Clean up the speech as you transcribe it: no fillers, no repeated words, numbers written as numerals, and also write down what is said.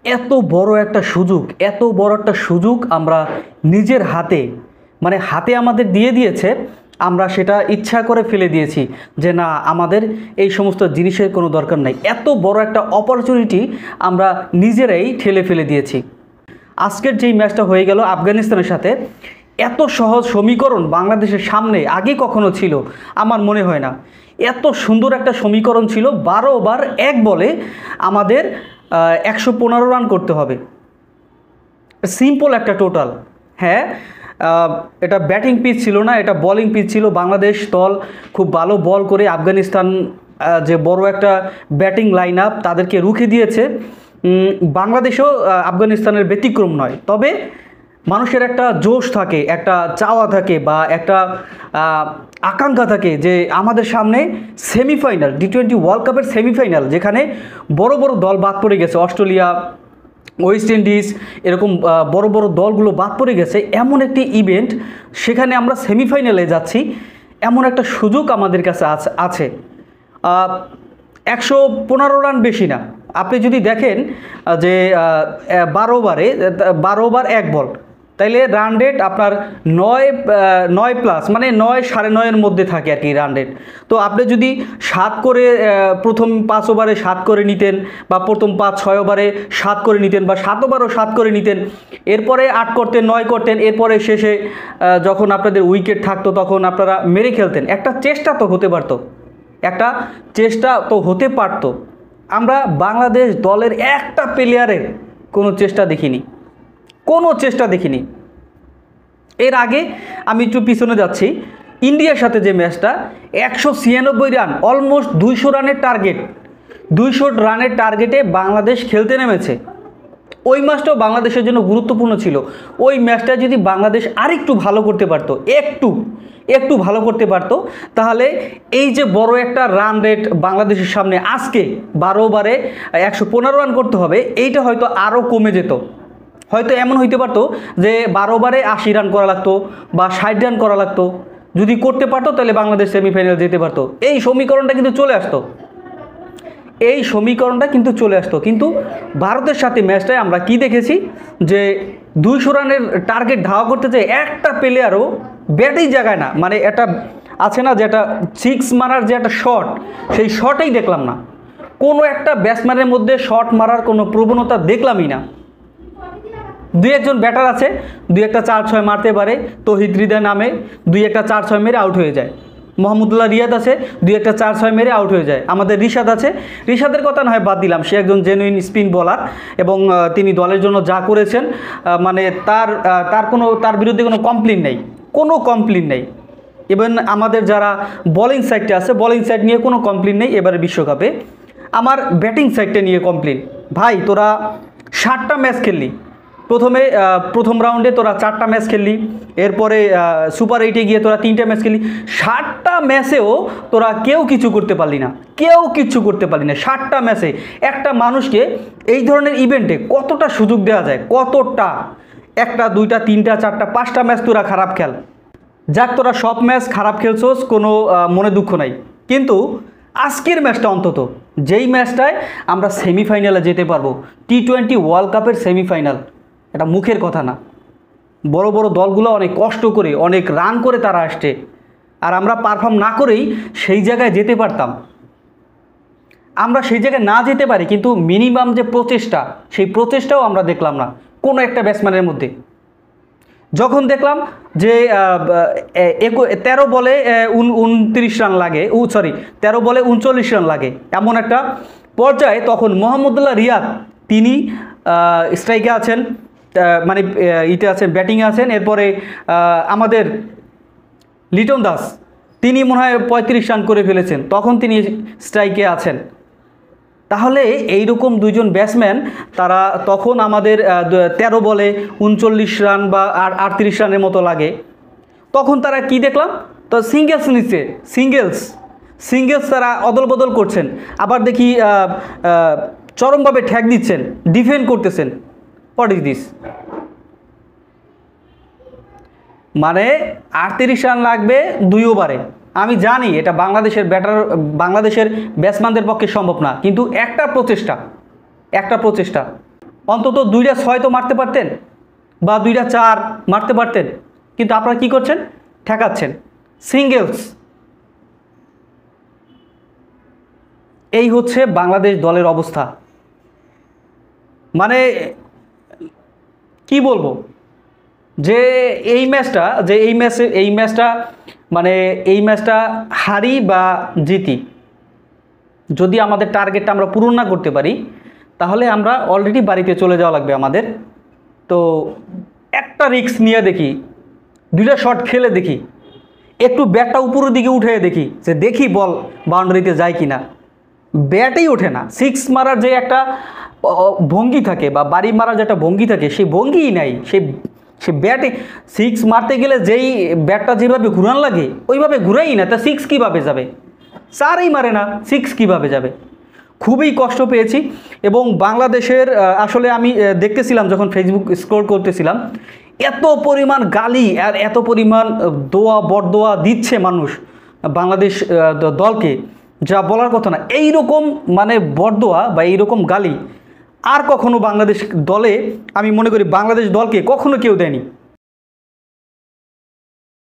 এত বড় একটা সুযোগ, এত বড় একটা সুযোগ আমরা নিজের হাতে, মানে হাতে আমাদের দিয়ে দিয়েছে, আমরা সেটা ইচ্ছা করে ফেলে দিয়েছি যে না, আমাদের এই সমস্ত জিনিসের কোনো দরকার নাই। এত বড় একটা অপরচুনিটি আমরা নিজেরাই ঠেলে ফেলে দিয়েছি। আজকের যেই ম্যাচটা হয়ে গেল আফগানিস্তানের সাথে, এত সহজ সমীকরণ বাংলাদেশের সামনে আগে কখনো ছিল আমার মনে হয় না। এত সুন্দর একটা সমীকরণ ছিল, 12 ওভার 1 বলে আমাদের 115 রান করতে হবে। সিম্পল একটা টোটাল। হ্যাঁ, এটা ব্যাটিং পিচ ছিল না, এটা বোলিং পিচ ছিল। বাংলাদেশ দল খুব ভালো বল করে আফগানিস্তান যে বড় একটা ব্যাটিং লাইন আপ তাদেরকে রুখে দিয়েছে। বাংলাদেশও আফগানিস্তানের ব্যতিক্রম নয়। তবে মানুষের একটা জোশ থাকে, একটা চাওয়া থাকে, বা একটা আকাঙ্ক্ষা থাকে যে আমাদের সামনে সেমিফাইনাল, টি-20 ওয়ার্ল্ড কাপের সেমিফাইনাল, যেখানে বড় বড় দল বাদ পড়ে গেছে, অস্ট্রেলিয়া, ওয়েস্ট ইন্ডিজ, এরকম বড় বড় দলগুলো বাদ পড়ে গেছে, এমন একটি ইভেন্ট, সেখানে আমরা সেমিফাইনালে যাচ্ছি, এমন একটা সুযোগ আমাদের কাছে আছে। 115 রান বেশি না। আপনি যদি দেখেন যে 12 ওভার 1 বল, তাইলে রান রেট আপনার 9 প্লাস, মানে 9 সাড়ে 9-এর মধ্যে থাকে আর কি রান রেট। তো আপনি যদি 7 করে প্রথম 5 ওভারে 7 করে নিতেন, বা প্রথম 5-6 ওভারে 7 করে নিতেন, বা 7 ওভারও 7 করে নিতেন, এরপরে 8 করতেন, 9 করতেন, এরপরে শেষে যখন আপনাদের উইকেট থাকতো তখন আপনারা মেরে খেলতেন। একটা চেষ্টা তো হতে পারতো। আমরা বাংলাদেশ দলের একটা প্লেয়ারের কোনো চেষ্টা দেখিনি। এর আগে আমি একটু পিছনে যাচ্ছি, ইন্ডিয়ার সাথে যে ম্যাচটা, 196 রান, অলমোস্ট 200 রানের টার্গেট, 200 রানের টার্গেটে বাংলাদেশ খেলতে নেমেছে। ওই ম্যাচটাও বাংলাদেশের জন্য গুরুত্বপূর্ণ ছিল। ওই ম্যাচটা যদি বাংলাদেশ আরেকটু ভালো করতে পারতো, একটু ভালো করতে পারতো, তাহলে এই যে বড় একটা রান রেট বাংলাদেশের সামনে আজকে 12 ওভারে 115 রান করতে হবে, এইটা হয়তো আরও কমে যেত। হয়তো এমন হইতে পারতো যে 12 ওভারে 80 রান করা লাগতো, বা 60 রান করা লাগতো। যদি করতে পারতো তাহলে বাংলাদেশ সেমিফাইনাল যেতে পারতো। এই সমীকরণটা কিন্তু চলে আসতো। কিন্তু ভারতের সাথে ম্যাচটায় আমরা কি দেখেছি, যে 200 রানের টার্গেট ধাওয়া করতে চাই, একটা প্লেয়ারও ব্যাটেই জায়গায় না। মানে একটা আছে না যে একটা 6 মারার যে একটা শট, সেই শটেই দেখলাম না। কোনো একটা ব্যাটসম্যানের মধ্যে শট মারার কোনো প্রবণতা দেখলামই না। 2-1 ব্যাটার আছে, 2-1 4-6 মারতে পারে। তৌহিদ হৃদয় নামে 2-1 4-6 মেরে আউট হয়ে যায়। মোহাম্মদুল্লাহ রিয়াদ আছে, 2-1 4-6 মেরে আউট হয়ে যায়। আমাদের রিশাদ আছে, রিশাদের কথা না হয় বাদ দিলাম, সে একজন জেনুইন স্পিন বোলার, এবং তিনি দলের জন্য যা করেছেন, মানে তার বিরুদ্ধে কোনো কমপ্লেন নেই। ইভেন আমাদের যারা বোলিং সাইডটা আছে, বোলিং সাইড নিয়ে কোনো কমপ্লেন নেই এবারে বিশ্বকাপে। আমার ব্যাটিং সাইডটা নিয়ে কমপ্লেন। ভাই, তোরা 7টা ম্যাচ খেললি, প্রথম রাউন্ডে তোরা 4টা ম্যাচ খেললি, এরপরে সুপার 8-এ গিয়ে তোরা 3টা ম্যাচ খেললি। 7টা ম্যাচেও তোরা কেউ কিচ্ছু করতে পারলি না। 7টা ম্যাচে একটা মানুষকে এই ধরনের ইভেন্টে কতটা সুযোগ দেওয়া যায়, কতটা, 1টা 2টা 3টা 4টা 5টা ম্যাচ তোরা খারাপ খেল, যাক তোরা সব ম্যাচ খারাপ খেলছোস, কোনো মনে দুঃখ নাই। কিন্তু আজকের ম্যাচটা অন্তত, যেই ম্যাচটায় আমরা সেমিফাইনালে যেতে পারবো, টি-20 ওয়ার্ল্ড কাপের সেমিফাইনাল, এটা মুখের কথা না। বড় বড় দলগুলো অনেক কষ্ট করে, অনেক রান করে তারা আসছে, আর আমরা পারফর্ম না করেই সেই জায়গায় যেতে পারতাম। আমরা সেই জায়গায় না যেতে পারি, কিন্তু মিনিমাম যে প্রচেষ্টা, সেই প্রচেষ্টাও আমরা দেখলাম না কোনো একটা ব্যাটসম্যানের মধ্যে। যখন দেখলাম যে 13 বলে 29 রান লাগে, 13 বলে 39 রান লাগে, এমন একটা পর্যায়ে তখন মোহাম্মদুল্লাহ রিয়াদ, তিনি স্ট্রাইকে আছেন, মানে আছেন, ব্যাটিংয়ে আছেন। এরপরে আমাদের লিটন দাস, তিনি মনে হয় 35 রান করে ফেলেছেন, তখন তিনি স্ট্রাইকে আছেন। তাহলে এইরকম দুইজন ব্যাটসম্যান, তারা তখন আমাদের 13 বলে 39 রান বা 38 রানের মতো লাগে, তখন তারা কি দেখলাম, তো সিঙ্গেলস নিচ্ছে, সিঙ্গেলস তারা অদল বদল করছেন, আবার দেখি চরমভাবে ঠ্যাক দিচ্ছেন, ডিফেন্ড করতেছেন। What is this? মানে 38 রান লাগবে 2 ওভারে। আমি জানি এটা বাংলাদেশের ব্যাটসম্যানদের পক্ষে সম্ভব না, কিন্তু একটা প্রচেষ্টা অন্তত 2টা 6 তো মারতে পারতেন বা 2টা 4 মারতে পারতেন, কিন্তু আপনারা কি করছেন? ঠেকাচ্ছেন সিঙ্গেলস। এই হচ্ছে বাংলাদেশ দলের অবস্থা। মানে কি বলবো, যে এই ম্যাচটা মানে এই ম্যাচটা হারি বা জিতি, যদি আমাদের টার্গেটটা আমরা পূরণ না করতে পারি, তাহলে আমরা অলরেডি বাড়িতে চলে যাওয়া লাগবে আমাদের। তো একটা রিস্ক নিয়ে দেখি, 2টা শট খেলে দেখি, একটু ব্যাটটা উপরের দিকে উঠে দেখি, যে দেখি বল বাউন্ডারিতে যায় কি না। ব্যাটেই ওঠে না। 6 মারার যে একটা ভঙ্গি থাকে বা বাড়ি মারার যে একটা ভঙ্গি থাকে, সেই ভঙ্গিই নাই। সে ব্যাটে 6 মারতে গেলে যেই ব্যাটটা যেভাবে ঘুরান লাগে ওইভাবে ঘুরাই না, তা 6 কীভাবে যাবে? 4ই মারে না, 6 কীভাবে যাবে? খুবই কষ্ট পেয়েছি। এবং বাংলাদেশের আসলে আমি দেখতেছিলাম যখন ফেসবুক স্ক্রল করতেছিলাম, এত পরিমাণ গালি আর এত পরিমাণ দোয়া বরদোয়া দিচ্ছে মানুষ বাংলাদেশ দলকে, যা বলার কথা না। এইরকম মানে বরদোয়া বা এইরকম গালি আর কখনো বাংলাদেশ দলে, আমি মনে করি বাংলাদেশ দলকে কখনো কেউ দেয়নি।